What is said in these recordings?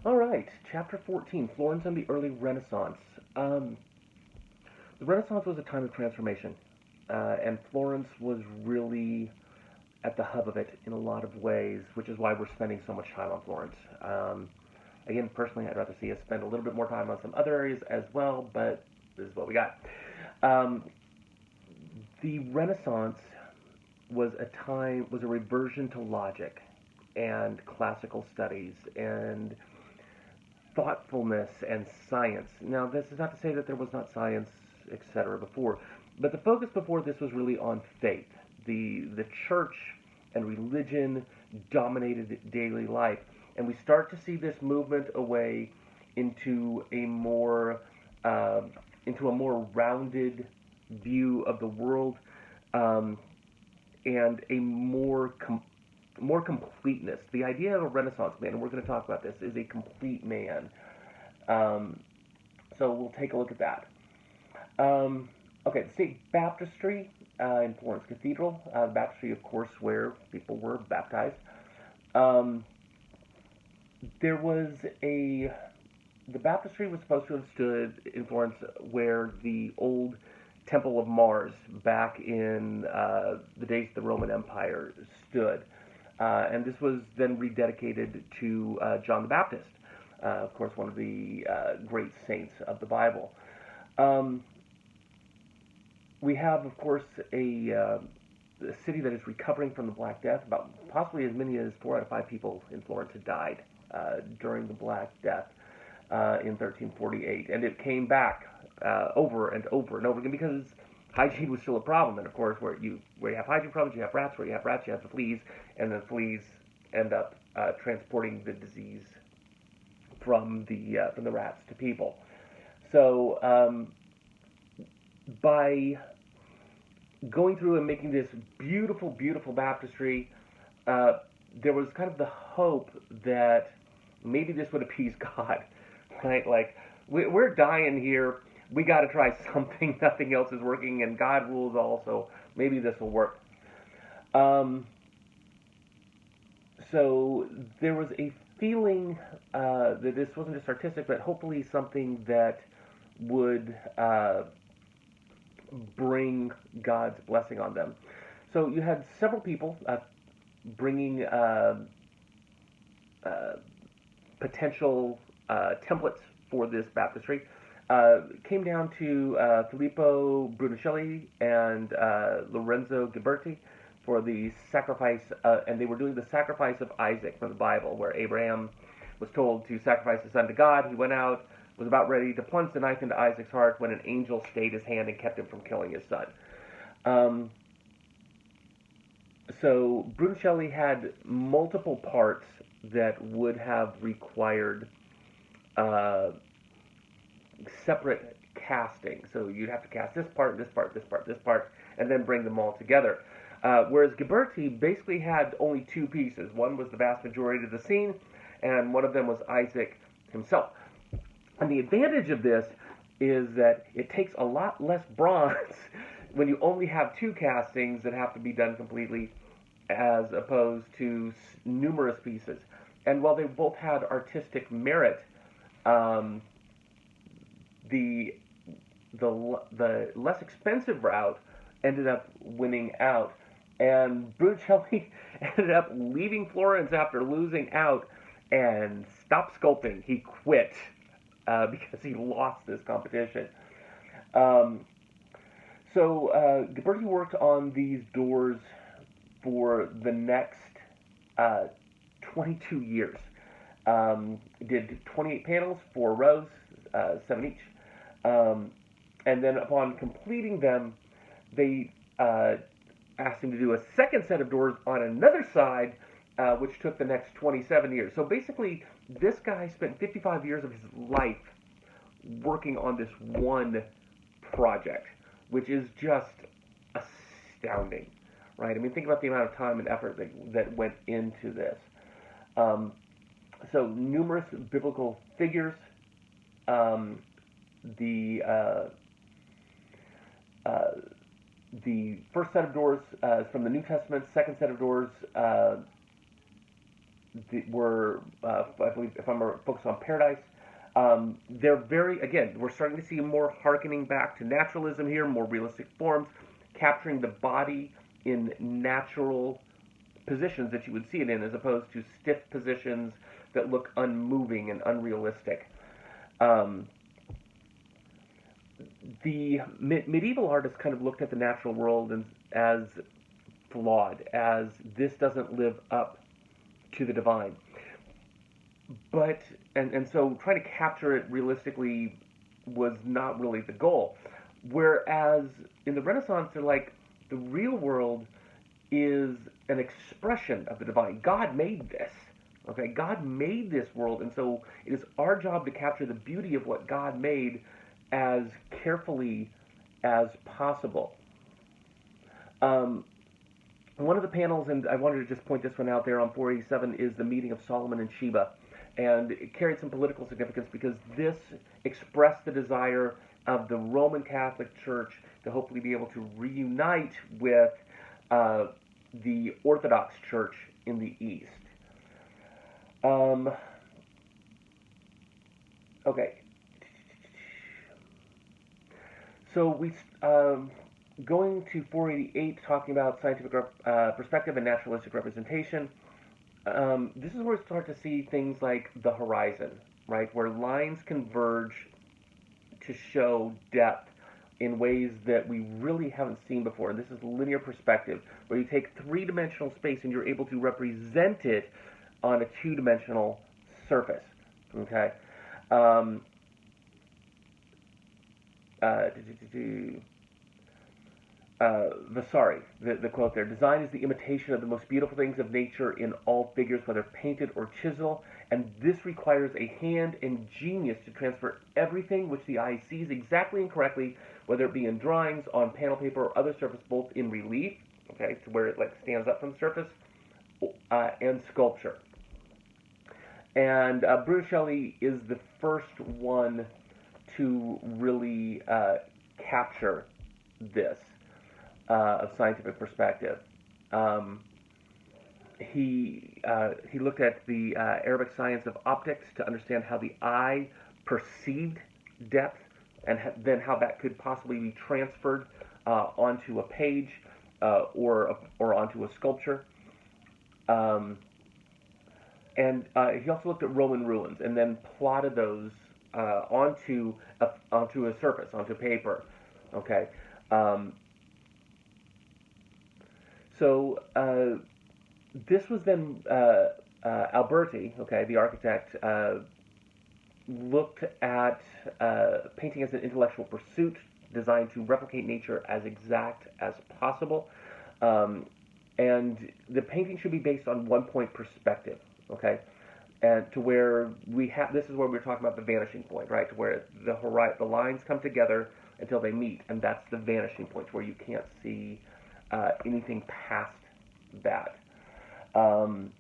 All right, chapter 14, Florence and the Early Renaissance. Um, the Renaissance was a time of transformation, and Florence was really at the hub of it in a lot of ways, which is why we're spending so much time on Florence. Again, personally, I'd rather see us spend a little bit more time on some other areas as well, but this is what we got. Um, the Renaissance was a reversion to logic and classical studies and thoughtfulness and science. Now, this is not to say that there was not science, etc., before, but the focus before this was really on faith. The church and religion dominated daily life, and we start to see this movement away into a more uh, into a more rounded view of the world, um, and a more completeness. The idea of a Renaissance man, and we're going to talk about this, is a complete man. Um, so we'll take a look at that. Okay, the state baptistry in Florence Cathedral. Baptistry, of course, where people were baptized. Um, there was a the baptistry was supposed to have stood in Florence where the old Temple of Mars back in the days of the Roman Empire stood. And this was then rededicated to John the Baptist, of course, one of the great saints of the Bible. Um, we have, of course, a city that is recovering from the Black Death. About possibly as many as 4 out of 5 people in Florence had died during the Black Death in 1348, and it came back over and over and over again because hygiene was still a problem. And of course, where you have hygiene problems, you have rats. Where you have rats, you have the fleas, and the fleas end up transporting the disease from the rats to people. So by going through and making this beautiful, beautiful baptistry, uh, there was kind of the hope that maybe this would appease God, right? Like, we're dying here. We got to try something. Nothing else is working, and God rules all, so maybe this will work. Um, so there was a feeling that this wasn't just artistic, but hopefully something that would bring God's blessing on them. So you had several people bringing uh, potential templates for this baptistry. Came down to Filippo Brunelleschi and Lorenzo Ghiberti for the sacrifice, and they were doing the sacrifice of Isaac from the Bible, where Abraham was told to sacrifice his son to God. He went out, was about ready to plunge the knife into Isaac's heart when an angel stayed his hand and kept him from killing his son. Um, so Brunelleschi had multiple parts that would have required uh, separate casting. So you'd have to cast this part, this part, this part, this part, and then bring them all together. Whereas Ghiberti basically had only 2 pieces. One was the vast majority of the scene, and one of them was Isaac himself. And the advantage of this is that it takes a lot less bronze when you only have 2 castings that have to be done completely as opposed to numerous pieces. And while they both had artistic merit, um, the the less expensive route ended up winning out, and Brunelleschi ended up leaving Florence after losing out and stopped sculpting. He quit because he lost this competition. Um, Ghiberti worked on these doors for the next uh, 22 years. Did 28 panels, 4 rows, 7 each. Um, and then upon completing them, they asked him to do a second set of doors on another side, which took the next 27 years. So basically, this guy spent 55 years of his life working on this one project, which is just astounding, right? I mean, think about the amount of time and effort that went into this. Um, so numerous biblical figures. Um, the uh, uh, the first set of doors is from the New Testament. Second set of doors were, I believe, if I'm focused on paradise, they're very, again, we're starting to see more harkening back to naturalism here, more realistic forms, capturing the body in natural positions that you would see it in, as opposed to stiff positions that look unmoving and unrealistic. Um, the medieval artists kind of looked at the natural world as flawed, as this doesn't live up to the divine. But and so trying to capture it realistically was not really the goal. Whereas in the Renaissance, they're like the real world is an expression of the divine. God made this. Okay, God made this world, and so it is our job to capture the beauty of what God made as carefully as possible. Um, One of the panels, and I wanted to just point this one out there on 487, is the meeting of Solomon and Sheba. And it carried some political significance because this expressed the desire of the Roman Catholic Church to hopefully be able to reunite with uh, the Orthodox Church in the East. Um, okay, so going to 488, talking about scientific perspective and naturalistic representation. This is where we start to see things like the horizon, right, where lines converge to show depth in ways that we really haven't seen before. And this is linear perspective, where you take three-dimensional space and you're able to represent it on a two-dimensional surface. Okay. Um, uh, Vasari, the quote there, design is the imitation of the most beautiful things of nature in all figures, whether painted or chisel, and this requires a hand and genius to transfer everything which the eye sees exactly and correctly, whether it be in drawings, on panel paper, or other surface, both in relief, okay, to where it like stands up from the surface, and sculpture. And Brunelleschi is the first one to really capture this of scientific perspective. Um, he looked at the Arabic science of optics to understand how the eye perceived depth, and then how that could possibly be transferred onto a page or onto a sculpture. Um, and he also looked at Roman ruins and then plotted those onto a surface, onto paper. Okay. Um, so this was then Alberti, okay, the architect, looked at painting as an intellectual pursuit designed to replicate nature as exact as possible. Um, and the painting should be based on one point perspective, okay? And to where we have, this is where we're talking about the vanishing point, right? To where the lines come together until they meet, and that's the vanishing point, where you can't see anything past that. Um,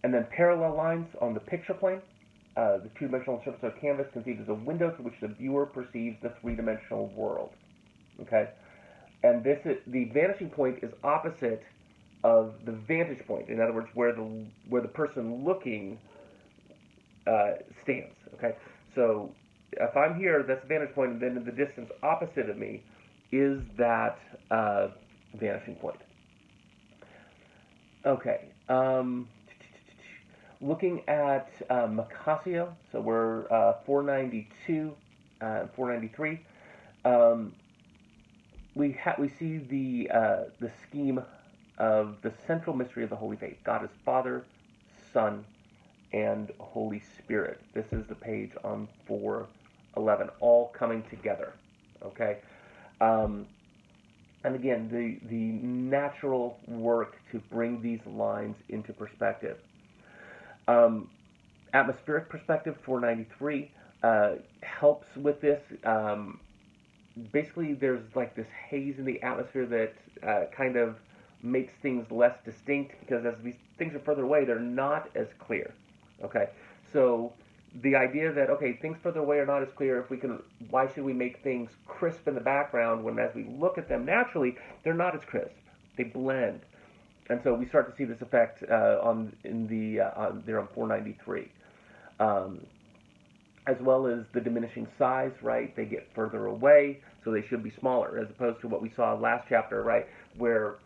and then parallel lines on the picture plane. The two-dimensional surface of canvas conceived as a window through which the viewer perceives the three-dimensional world. Okay, and the vanishing point is opposite of the vantage point. In other words, where the person looking stands. Okay, so if I'm here, that's the vantage point, and then in the distance opposite of me is that vanishing point. Okay. Looking at Macasio, so we're 492 and 493. Um, we see the scheme of the central mystery of the Holy Faith. God is Father, Son, and Holy Spirit. This is the page on 411, all coming together. Okay. Um, and again, the natural work to bring these lines into perspective. Atmospheric perspective, 493, helps with this. Basically, there's like this haze in the atmosphere that kind of makes things less distinct, because as these things are further away, they're not as clear. Okay, so the idea that, okay, things further away are not as clear, why should we make things crisp in the background when as we look at them naturally, they're not as crisp. They blend. And so we start to see this effect there on 493, um, as well as the diminishing size. Right, they get further away, so they should be smaller, as opposed to what we saw last chapter, right, where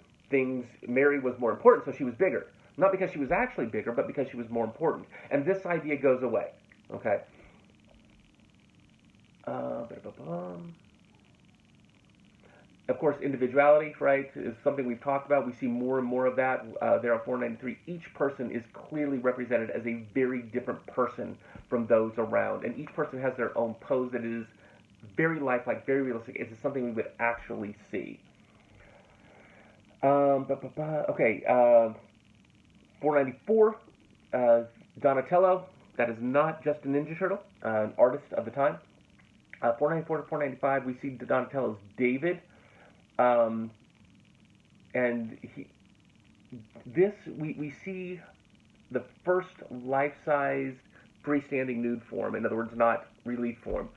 Mary was more important, so she was bigger, not because she was actually bigger, but because she was more important. And this idea goes away. Okay. Of course, individuality, right, is something we've talked about. We see more and more of that there on 493. Each person is clearly represented as a very different person from those around, and each person has their own pose that is very lifelike, very realistic. It's something we would actually see. Okay, 494, Donatello. That is not just a Ninja Turtle, an artist of the time. 494 to 495, we see Donatello's David. And we see the first life-size freestanding nude form, in other words, not relief form,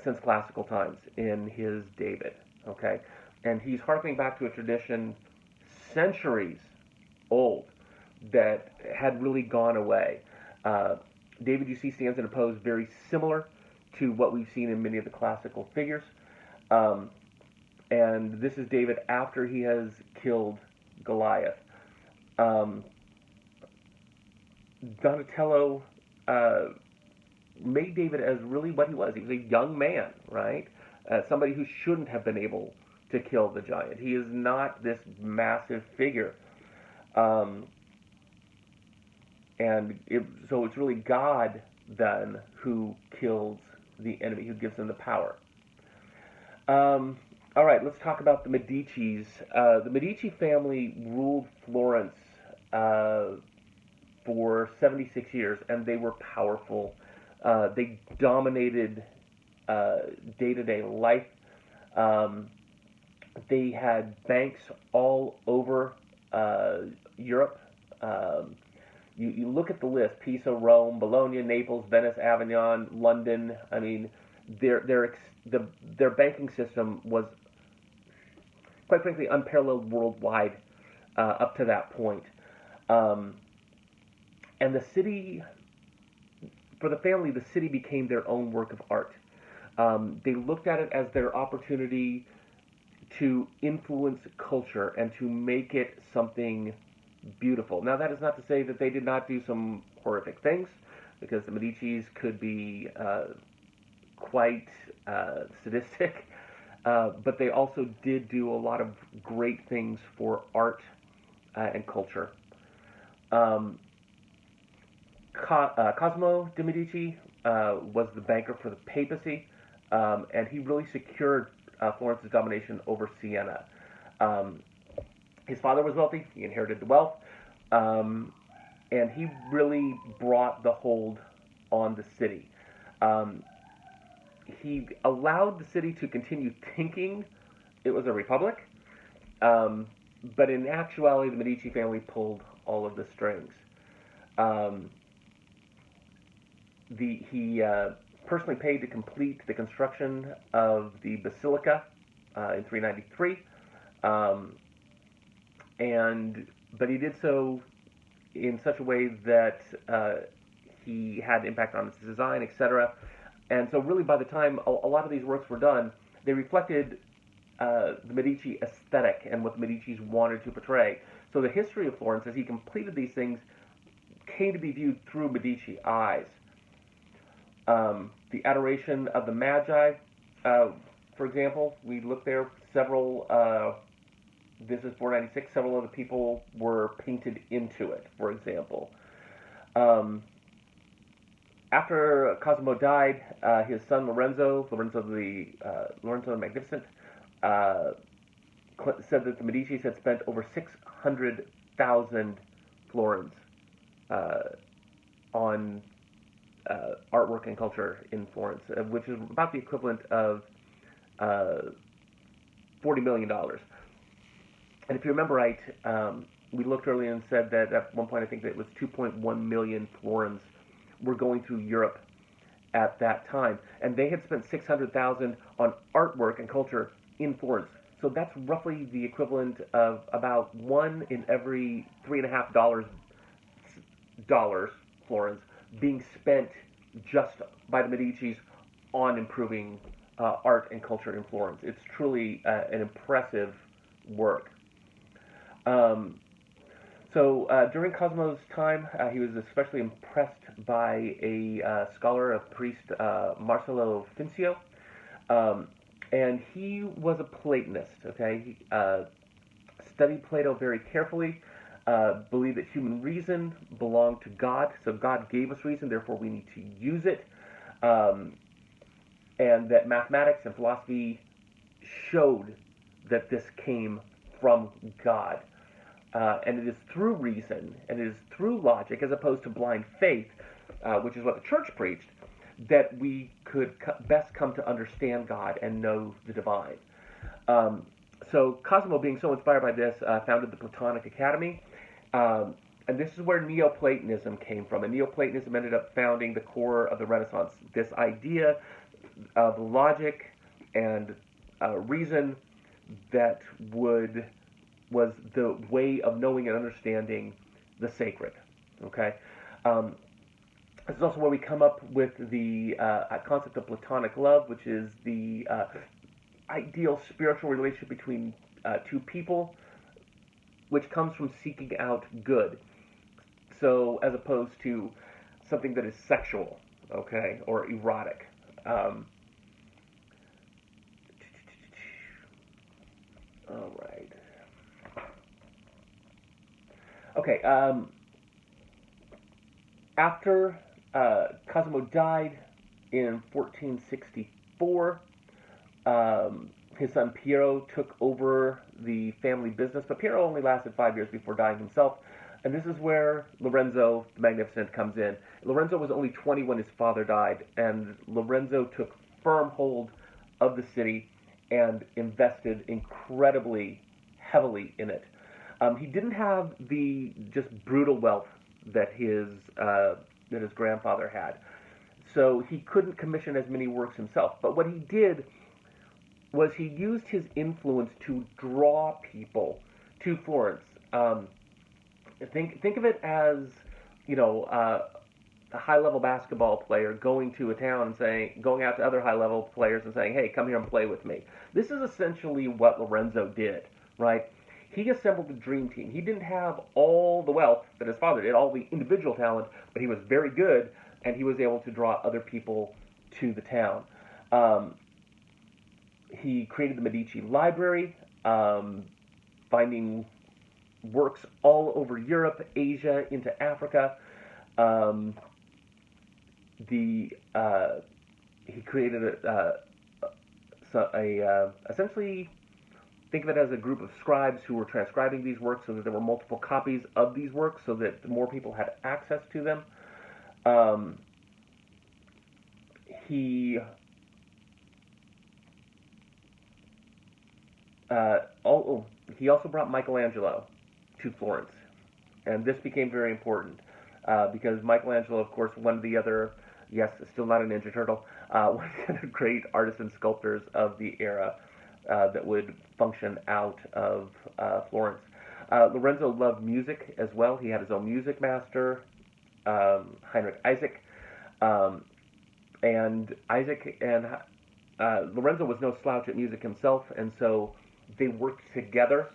since classical times in his David. Okay, and he's harkening back to a tradition centuries old that had really gone away. David, you see, stands in a pose very similar to what we've seen in many of the classical figures. And this is David after he has killed Goliath. Donatello made David as really what he was. He was a young man, right? Somebody who shouldn't have been able to kill the giant. He is not this massive figure. So it's really God then who kills the enemy, who gives them the power. All right, let's talk about the Medicis. The Medici family ruled Florence for 76 years, and they were powerful. They dominated day-to-day life. They had banks all over Europe. You look at the list: Pisa, Rome, Bologna, Naples, Venice, Avignon, London. I mean, their banking system was, quite frankly, unparalleled worldwide up to that point. And the city, for the family, the city became their own work of art. They looked at it as their opportunity to influence culture and to make it something beautiful. Now, that is not to say that they did not do some horrific things, because the Medicis could be quite sadistic, but they also did do a lot of great things for art and culture. Cosimo de' Medici was the banker for the papacy, and he really secured Florence's domination over Siena. His father was wealthy; he inherited the wealth, and he really brought the hold on the city. He allowed the city to continue thinking it was a republic, but in actuality, the Medici family pulled all of the strings. He personally paid to complete the construction of the basilica in 393, but he did so in such a way that he had impact on its design, etc. And so really by the time a lot of these works were done, they reflected the Medici aesthetic and what the Medicis wanted to portray. So the history of Florence, as he completed these things, came to be viewed through Medici eyes. The adoration of the Magi, for example, we looked there, this is 496, several of the people were painted into it, for example. After Cosimo died, his son Lorenzo the Magnificent, said that the Medicis had spent over 600,000 florins on artwork and culture in Florence, which is about the equivalent of $40 million. And if you remember right, we looked earlier and said that at one point I think that it was 2.1 million florins were going through Europe at that time, and they had spent 600,000 on artwork and culture in Florence So that's roughly the equivalent of about one in every $3.50 florins being spent just by the Medici's on improving art and culture in Florence. It's truly an impressive work. Um, During Cosimo's time, he was especially impressed by a scholar, a priest, Marcello Fincio, um, and he was a Platonist. Okay, he studied Plato very carefully. Believed that human reason belonged to God, so God gave us reason, therefore we need to use it, um, and that mathematics and philosophy showed that this came from God. And it is through reason, and it is through logic, as opposed to blind faith, which is what the church preached, that we could best come to understand God and know the divine. Um, Cosimo, being so inspired by this, founded the Platonic Academy. And this is where Neoplatonism came from. And Neoplatonism ended up founding the core of the Renaissance. This idea of logic and reason that was the way of knowing and understanding the sacred. Okay, um, this is also where we come up with the concept of platonic love, which is the ideal spiritual relationship between two people, which comes from seeking out good. So, as opposed to something that is sexual, okay, or erotic. All right. Okay. After Cosimo died in 1464, his son Piero took over the family business, but Piero only lasted 5 years before dying himself. And this is where Lorenzo the Magnificent comes in. Lorenzo was only 20 when his father died, and Lorenzo took firm hold of the city and invested incredibly heavily in it. He didn't have the just brutal wealth that his grandfather had, so he couldn't commission as many works himself. But what he did was he used his influence to draw people to Florence. Think of it as, a high level basketball player going to a town and going out to other high level players and saying, "Hey, come here and play with me." This is essentially what Lorenzo did, right? He assembled a dream team. He didn't have all the wealth that his father did, all the individual talent, but he was very good, and he was able to draw other people to the town. Um, he created the Medici Library, finding works all over Europe, Asia, into Africa. Um, he created essentially, think of it as a group of scribes who were transcribing these works, so that there were multiple copies of these works, so that more people had access to them. Um, he he also brought Michelangelo to Florence, and this became very important because Michelangelo, of course, one of the other, yes, still not a Ninja Turtle, one of the other great artists and sculptors of the era that would function out of Florence. Lorenzo loved music as well. He had his own music master, Heinrich Isaac, and Lorenzo was no slouch at music himself, and so they worked together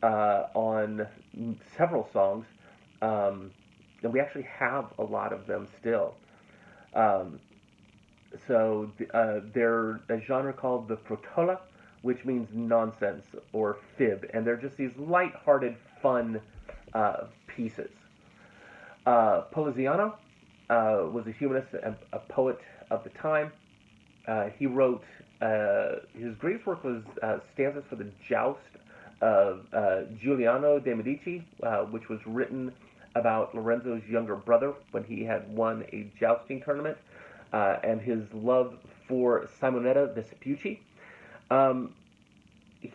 on several songs, and we actually have a lot of them still. Um, they're a genre called the frotola, which means nonsense or fib, and they're just these light-hearted, fun pieces. Poliziano was a humanist and a poet of the time. He wrote, his greatest work was stanzas for the Joust of Giuliano de' Medici, which was written about Lorenzo's younger brother when he had won a jousting tournament, and his love for Simonetta Vespucci.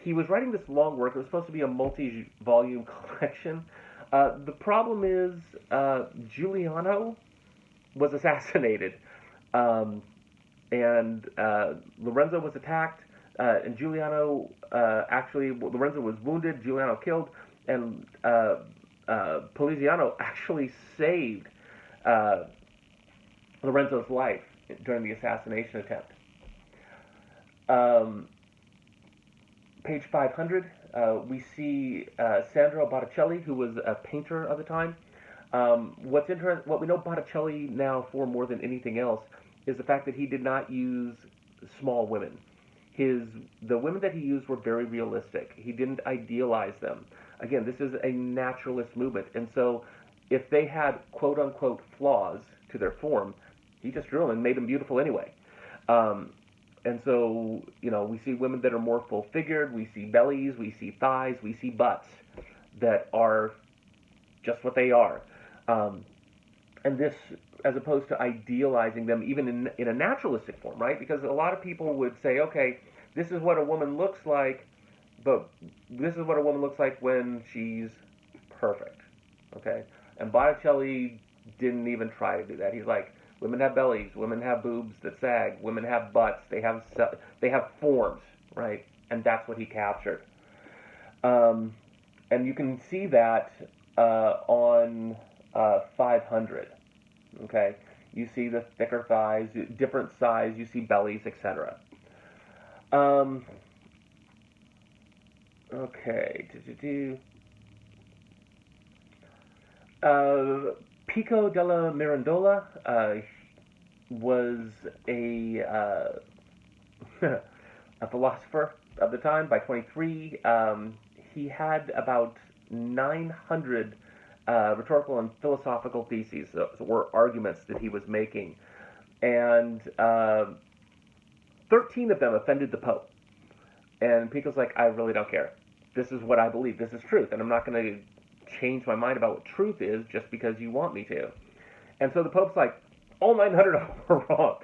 He was writing this long work. It was supposed to be a multi-volume collection. The problem is Giuliano was assassinated, and Lorenzo was attacked. And Giuliano actually, Lorenzo was wounded, Giuliano killed, and Poliziano actually saved uh, Lorenzo's life during the assassination attempt. Um, Page 500, we see Sandro Botticelli, who was a painter of the time. What we know Botticelli now for more than anything else is the fact that he did not use small women. The women that he used were very realistic. He didn't idealize them. Again, this is a naturalist movement, and so if they had quote unquote flaws to their form, he just drew them and made them beautiful anyway. Um, and so, we see women that are more full figured, we see bellies, we see thighs, we see butts that are just what they are. Um, and this, as opposed to idealizing them even in a naturalistic form, right? Because a lot of people would say, okay, this is what a woman looks like, but this is what a woman looks like when she's perfect, okay? And Botticelli didn't even try to do that. He's like, women have bellies, women have boobs that sag, women have butts, they have forms, right? And that's what he captured. Um, and you can see that on 500. Okay, you see the thicker thighs, different size. You see bellies, etc. Um, okay. Pico della Mirandola was a philosopher of the time. By 23, he had about 900 rhetorical and philosophical theses, or arguments that he was making, and 13 of them offended the Pope. And Pico's like, I really don't care. This is what I believe. This is truth, and I'm not going to change my mind about what truth is just because you want me to. And so the Pope's like, all 900 of them are wrong.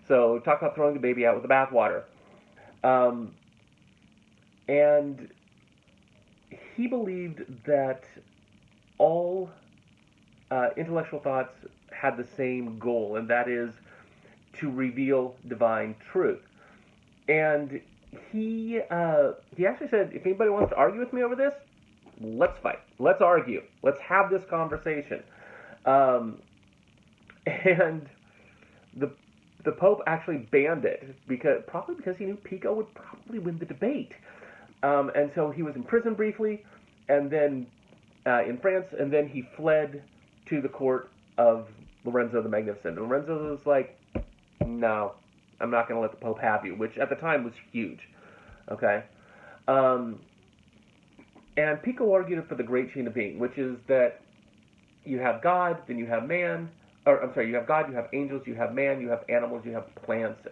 So talk about throwing the baby out with the bathwater. Um, and he believed that all intellectual thoughts had the same goal, and that is to reveal divine truth. And he actually said, if anybody wants to argue with me over this, let's fight. Let's argue. Let's have this conversation. And the Pope actually banned it probably because he knew Pico would probably win the debate. And so he was imprisoned briefly, and then in France, and then he fled to the court of Lorenzo the Magnificent. And Lorenzo was like, no, I'm not going to let the Pope have you, which at the time was huge. Okay? And Pico argued for the great chain of being, which is that you have God, then you have man, or I'm sorry, you have God, you have angels, you have man, you have animals, you have plants,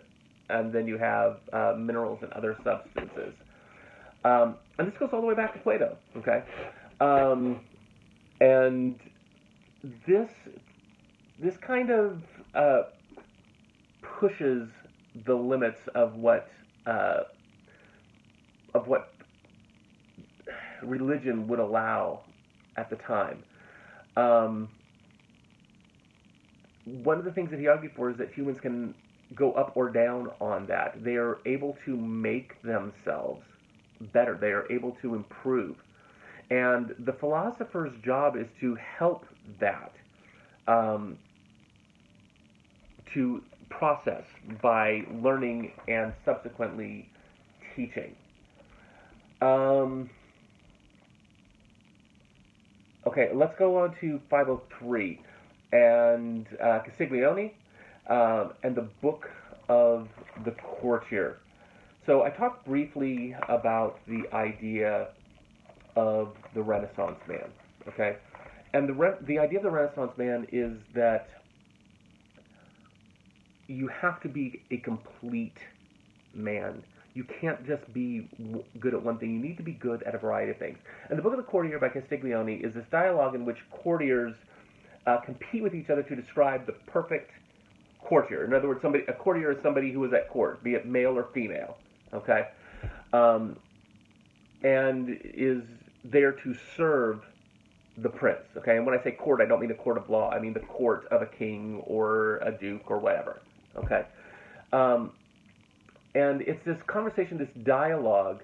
and then you have minerals and other substances. And this goes all the way back to Plato, okay? And this kind of pushes the limits of what religion would allow at the time. One of the things that he argued for is that humans can go up or down on that. They are able to make themselves better. They are able to improve. And the philosopher's job is to help that, to process by learning and subsequently teaching. Okay, let's go on to 503 and Castiglione and the Book of the Courtier. So I talked briefly about the idea of the Renaissance man, okay? And the idea of the Renaissance man is that you have to be a complete man. You can't just be good at one thing. You need to be good at a variety of things. And the Book of the Courtier by Castiglione is this dialogue in which courtiers compete with each other to describe the perfect courtier. In other words, a courtier is somebody who is at court, be it male or female, okay? And is there to serve the prince, okay? And when I say court, I don't mean a court of law. I mean the court of a king or a duke or whatever, okay? And it's this conversation, this dialogue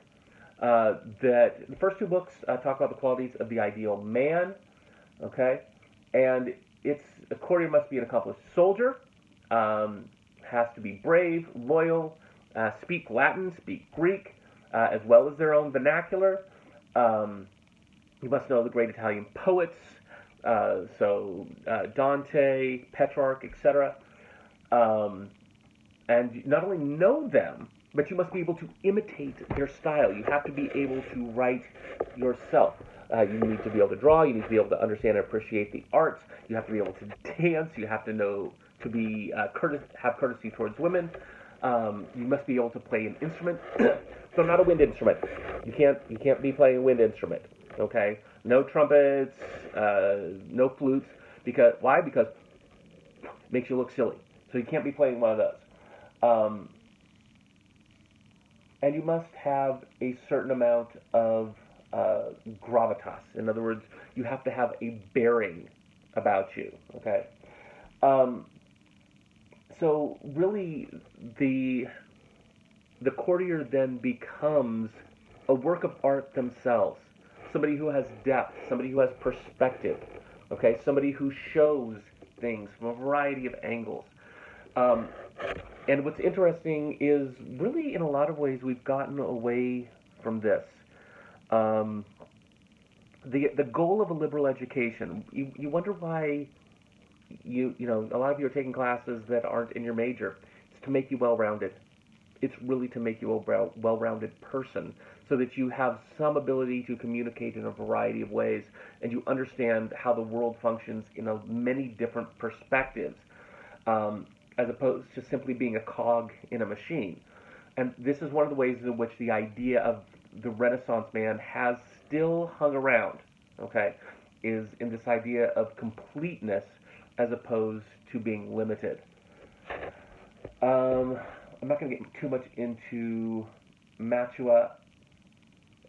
that the first two books talk about the qualities of the ideal man, okay? And it's a courtier must be an accomplished soldier, has to be brave, loyal, speak Latin, speak Greek, as well as their own vernacular. You must know the great Italian poets, Dante, Petrarch, etc. And not only know them, but you must be able to imitate their style. You have to be able to write yourself. You need to be able to draw. You need to be able to understand and appreciate the arts. You have to be able to dance. You have to know to be have courtesy towards women. You must be able to play an instrument. So not a wind instrument. You can't be playing a wind instrument. Okay. No trumpets. No flutes. Because why? Because it makes you look silly. So you can't be playing one of those. And you must have a certain amount of gravitas. In other words, you have to have a bearing about you. Okay. So really, the courtier then becomes a work of art themselves. Somebody who has depth, somebody who has perspective. Okay, somebody who shows things from a variety of angles. And what's interesting is really, in a lot of ways, we've gotten away from this. The goal of a liberal education, you wonder why you know a lot of you are taking classes that aren't in your major. It's to make you well-rounded. It's really to make you a well-rounded person so that you have some ability to communicate in a variety of ways and you understand how the world functions in many different perspectives. As opposed to simply being a cog in a machine. And this is one of the ways in which the idea of the Renaissance man has still hung around, okay, is in this idea of completeness as opposed to being limited. I'm not going to get too much into Matua,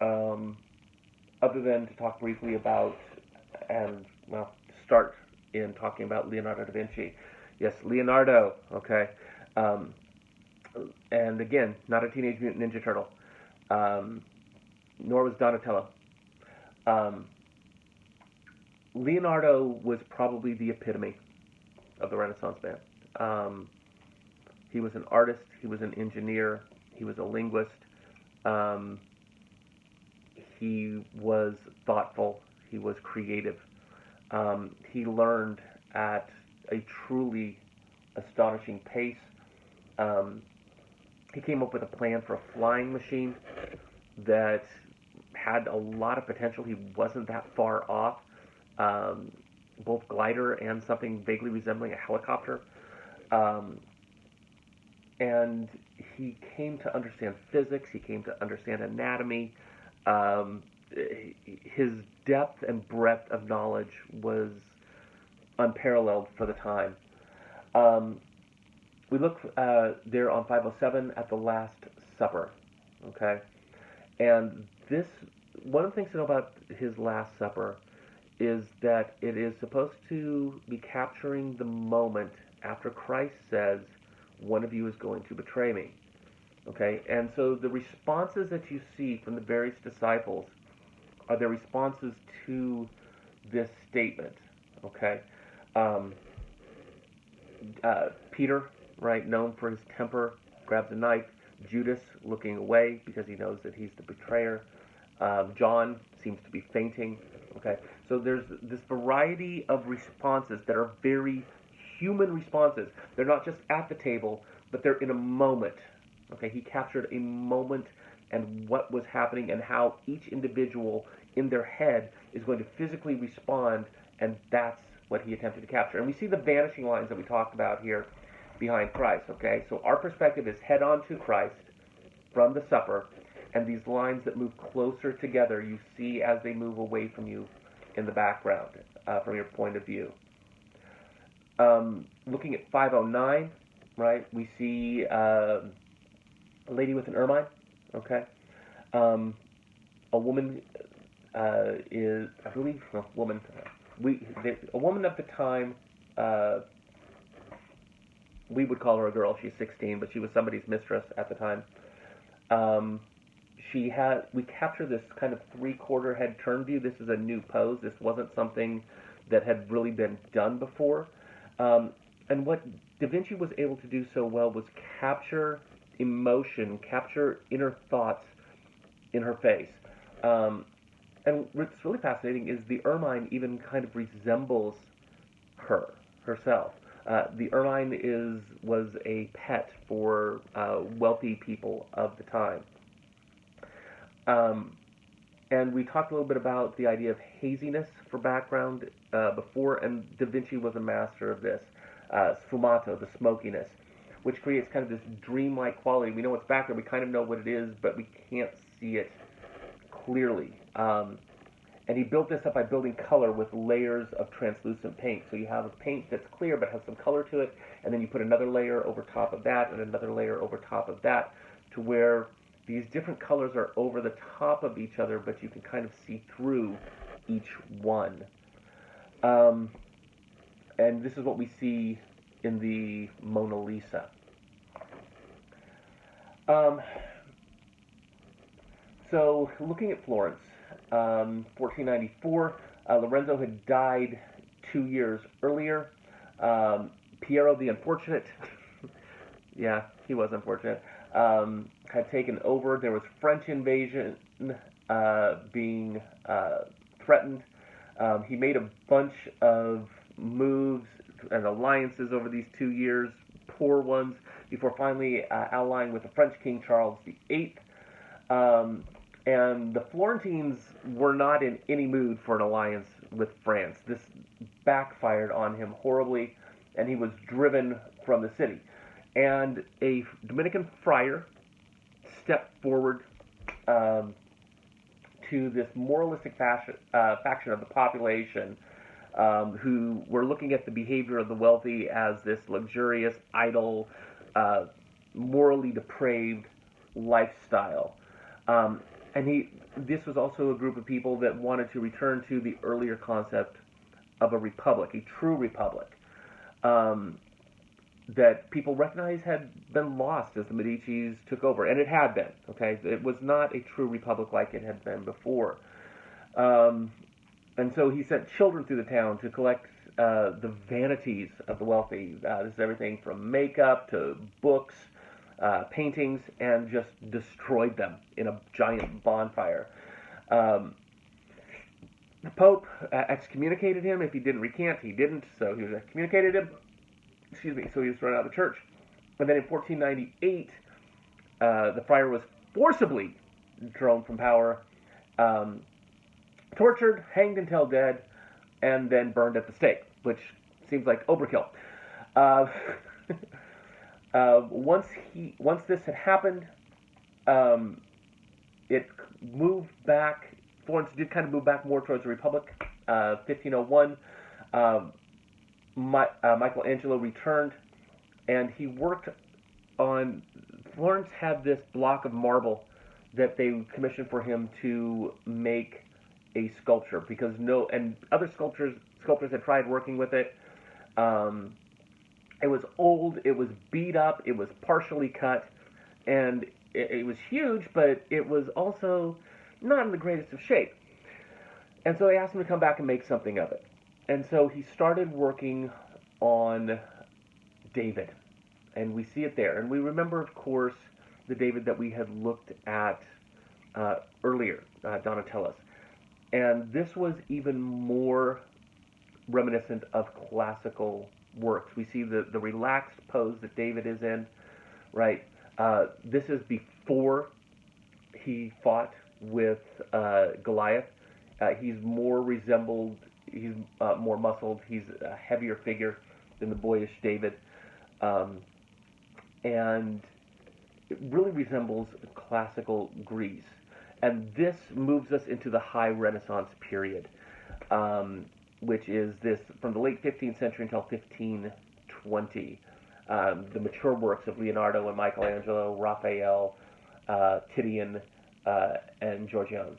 other than to talk briefly about, and, well, start in talking about Leonardo da Vinci. Yes, Leonardo, okay. And again, not a Teenage Mutant Ninja Turtle. Nor was Donatello. Leonardo was probably the epitome of the Renaissance man. He was an artist. He was an engineer. He was a linguist. He was thoughtful. He was creative. He learned at a truly astonishing pace. He came up with a plan for a flying machine that had a lot of potential. He wasn't that far off, both glider and something vaguely resembling a helicopter. And he came to understand physics. He came to understand anatomy. His depth and breadth of knowledge was unparalleled for the time. We look there on 507 at the Last Supper, okay? And this, one of the things to know about his Last Supper is that it is supposed to be capturing the moment after Christ says, one of you is going to betray me, okay? And so the responses that you see from the various disciples are their responses to this statement, okay? Peter, right, known for his temper, grabs a knife. Judas, looking away because he knows that he's the betrayer. John seems to be fainting. Okay, so there's this variety of responses that are very human responses. They're not just at the table, but they're in a moment. Okay, he captured a moment and what was happening and how each individual in their head is going to physically respond, and that's what he attempted to capture. And we see the vanishing lines that we talked about here behind Christ, okay? So our perspective is head on to Christ from the supper, and these lines that move closer together, you see as they move away from you in the background, from your point of view. Looking at 509, right, we see a lady with an ermine, okay? A woman is, I believe, a woman of the time We would call her a girl. She's 16, but she was somebody's mistress at the time. Um, we capture this kind of three-quarter head turn view. This is a new pose. This wasn't something that had really been done before. Um, and what Da Vinci was able to do so well was capture emotion, capture inner thoughts in her face. Um, and what's really fascinating is the ermine even kind of resembles herself. The ermine was a pet for wealthy people of the time. Um, and we talked a little bit about the idea of haziness for background before, and Da Vinci was a master of this. Sfumato, the smokiness, which creates kind of this dreamlike quality. We know it's back there, we kind of know what it is, but we can't see it clearly. And he built this up by building color with layers of translucent paint. So you have a paint that's clear but has some color to it, and then you put another layer over top of that and another layer over top of that, to where these different colors are over the top of each other, but you can kind of see through each one. Um, and this is what we see in the Mona Lisa. Um, so looking at Florence, 1494, Lorenzo had died 2 years earlier. Piero the Unfortunate, yeah, he was unfortunate, had taken over. There was French invasion being threatened. He made a bunch of moves and alliances over these 2 years, poor ones, before finally allying with the French King Charles VIII. And the Florentines were not in any mood for an alliance with France. This backfired on him horribly, and he was driven from the city. And a Dominican friar stepped forward to this moralistic faction of the population who were looking at the behavior of the wealthy as this luxurious, idle, morally depraved lifestyle. And this was also a group of people that wanted to return to the earlier concept of a republic, a true republic, that people recognized had been lost as the Medicis took over. And it had been, okay? It was not a true republic like it had been before. And so he sent children through the town to collect the vanities of the wealthy. This is everything from makeup to books, paintings, and just destroyed them in a giant bonfire. The Pope excommunicated him. If he didn't recant, he didn't, so he was excommunicated him. So he was thrown out of the church. And then in 1498, the friar was forcibly thrown from power, tortured, hanged until dead, and then burned at the stake, which seems like overkill. Once this had happened, it moved back. Florence did kind of move back more towards the Republic. 1501, Michelangelo returned, and he worked on. Florence had this block of marble that they commissioned for him to make a sculpture, because and other sculptors had tried working with it. It was old, it was beat up, it was partially cut, and it was huge, but it was also not in the greatest of shape. And so they asked him to come back and make something of it. And so he started working on David, and we see it there. And we remember, of course, the David that we had looked at earlier, Donatello's. And this was even more reminiscent of classical works. We see the relaxed pose that David is in, right? This is before he fought with Goliath. He's more muscled. He's a heavier figure than the boyish David. And it really resembles classical Greece. And this moves us into the High Renaissance period, which is this from the late 15th century until 1520. The mature works of Leonardo and Michelangelo, Raphael, Titian, and Giorgione.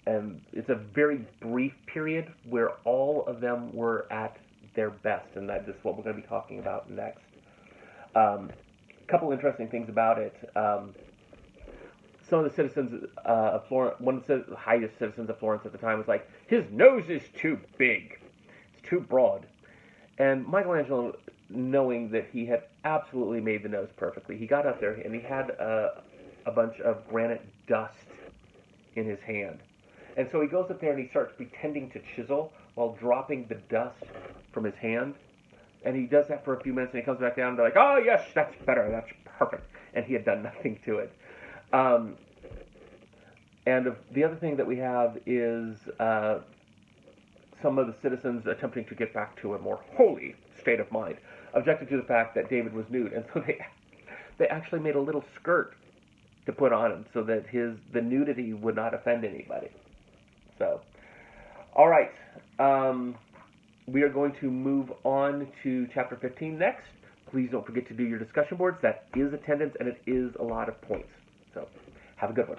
And it's a very brief period where all of them were at their best, and that is what we're going to be talking about next. A couple interesting things about it. Some of the citizens of Florence, one of the highest citizens of Florence at the time was like, his nose is too big, it's too broad. And Michelangelo, knowing that he had absolutely made the nose perfectly, he got up there and he had a bunch of granite dust in his hand. And so he goes up there and he starts pretending to chisel while dropping the dust from his hand. And he does that for a few minutes and he comes back down and they're like, oh yes, that's better, that's perfect. And he had done nothing to it. And the other thing that we have is some of the citizens attempting to get back to a more holy state of mind objected to the fact that David was nude, and so they actually made a little skirt to put on him so that the nudity would not offend anybody. So, all right, we are going to move on to chapter 15 next. Please don't forget to do your discussion boards. That is attendance, and it is a lot of points. So, have a good one.